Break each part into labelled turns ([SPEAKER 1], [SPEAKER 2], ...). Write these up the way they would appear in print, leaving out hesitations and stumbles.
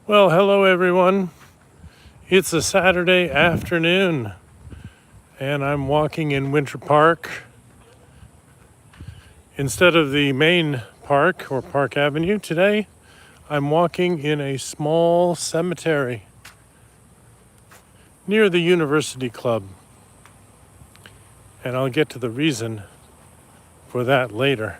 [SPEAKER 1] Well, hello everyone. It's a Saturday afternoon and I'm walking in Winter Park instead of the main park or Park Avenue. Today, I'm walking in a small cemetery near the University Club. And I'll get to the reason for that later.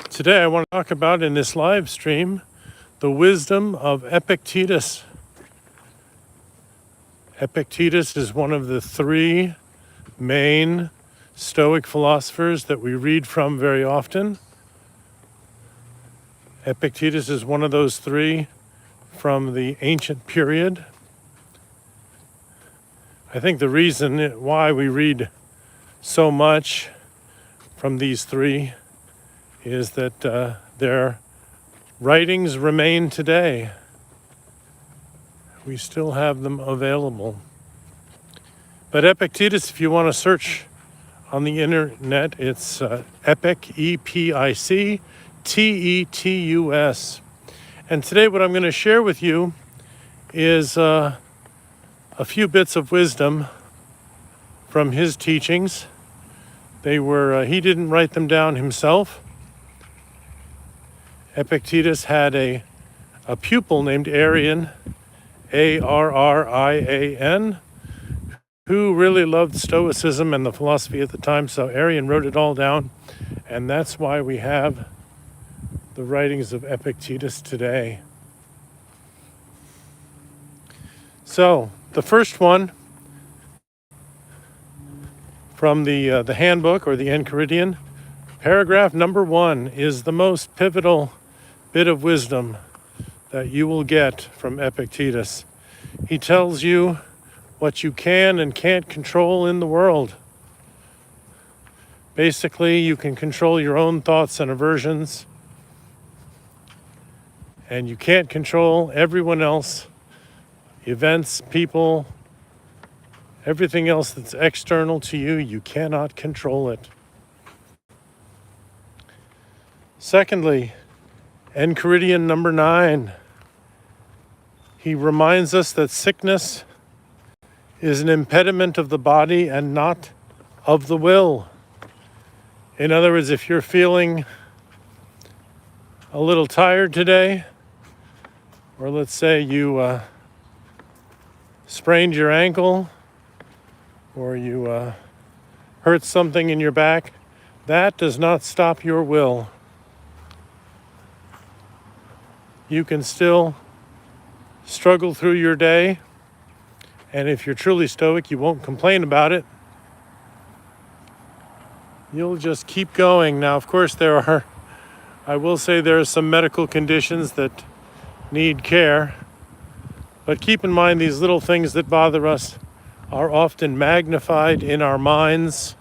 [SPEAKER 1] Today, I want to talk about in this live stream the wisdom of Epictetus. Epictetus is one of the three main Stoic philosophers that we read from very often. Epictetus is one of those three from the ancient period. I think the reason why we read so much from these three is that their writings remain today. We still have them available. But Epictetus, if you want to search on the internet, it's Epic, Epictetus. And today what I'm going to share with you is a few bits of wisdom from his teachings. He didn't write them down himself. Epictetus had a pupil named Arrian, Arrian, who really loved Stoicism and the philosophy at the time. So Arrian wrote it all down, and that's why we have the writings of Epictetus today. So the first one from the handbook or the Enchiridion, paragraph number 1 is the most pivotal bit of wisdom that you will get from Epictetus. He tells you what you can and can't control in the world. Basically, you can control your own thoughts and aversions, and you can't control everyone else, events, people, everything else that's external to you. You cannot control it. Secondly, Enchiridion number 9. He reminds us that sickness is an impediment of the body and not of the will. In other words, if you're feeling a little tired today, or let's say you sprained your ankle, or you hurt something in your back, that does not stop your will. You can still struggle through your day, and if you're truly stoic, you won't complain about it. You'll just keep going. Now, of course, I will say there are some medical conditions that need care, but keep in mind these little things that bother us are often magnified in our minds,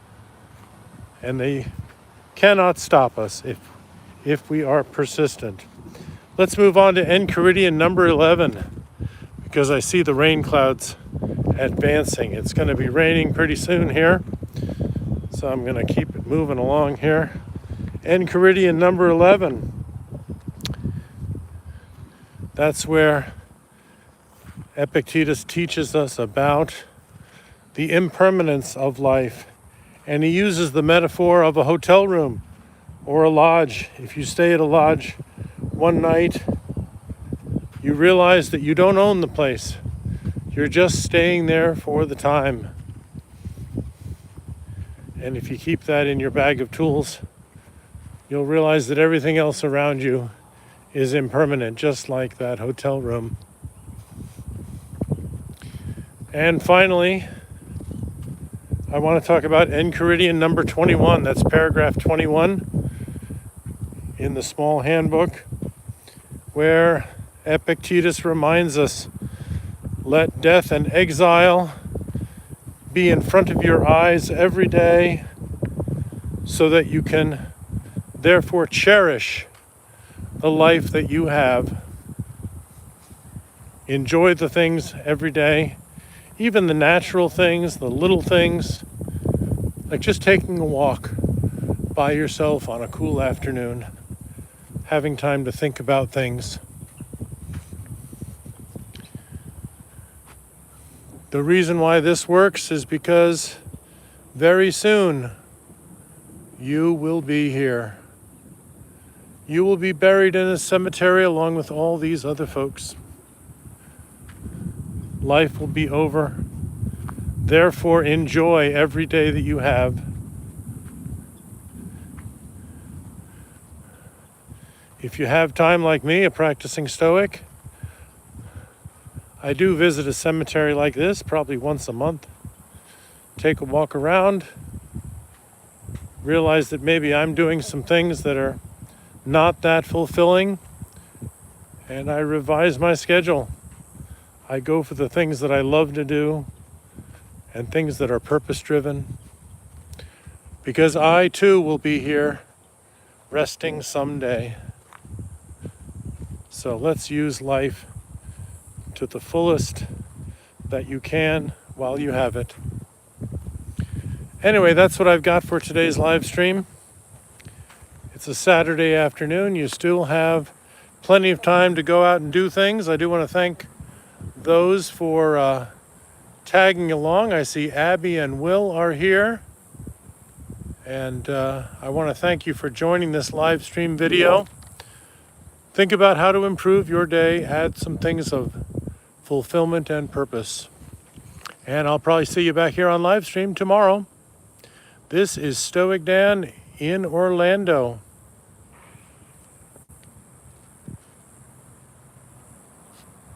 [SPEAKER 1] and they cannot stop us if we are persistent. Let's move on to Enchiridion number 11, because I see the rain clouds advancing. It's going to be raining pretty soon here, so I'm going to keep it moving along here. Enchiridion number 11. That's where Epictetus teaches us about the impermanence of life, and he uses the metaphor of a hotel room or a lodge. If you stay at a lodge one night, you realize that you don't own the place. You're just staying there for the time. And if you keep that in your bag of tools, you'll realize that everything else around you is impermanent, just like that hotel room. And finally, I want to talk about Enchiridion number 21. That's paragraph 21 in the small handbook, where Epictetus reminds us, let death and exile be in front of your eyes every day, so that you can therefore cherish the life that you have. Enjoy the things every day, even the natural things, the little things, like just taking a walk by yourself on a cool afternoon. having time to think about things. The reason why this works is because very soon you will be here. You will be buried in a cemetery along with all these other folks. Life will be over. Therefore, enjoy every day that you have. If you have time like me, a practicing Stoic, I do visit a cemetery like this probably once a month. Take a walk around, realize that maybe I'm doing some things that are not that fulfilling, and I revise my schedule. I go for the things that I love to do and things that are purpose-driven, because I too will be here resting someday. So let's use life to the fullest that you can while you have it. Anyway, that's what I've got for today's live stream. It's a Saturday afternoon. You still have plenty of time to go out and do things. I do want to thank those for tagging along. I see Abby and Will are here. And I want to thank you for joining this live stream video. Think about how to improve your day, add some things of fulfillment and purpose. And I'll probably see you back here on live stream tomorrow. This is StoicDan in Orlando.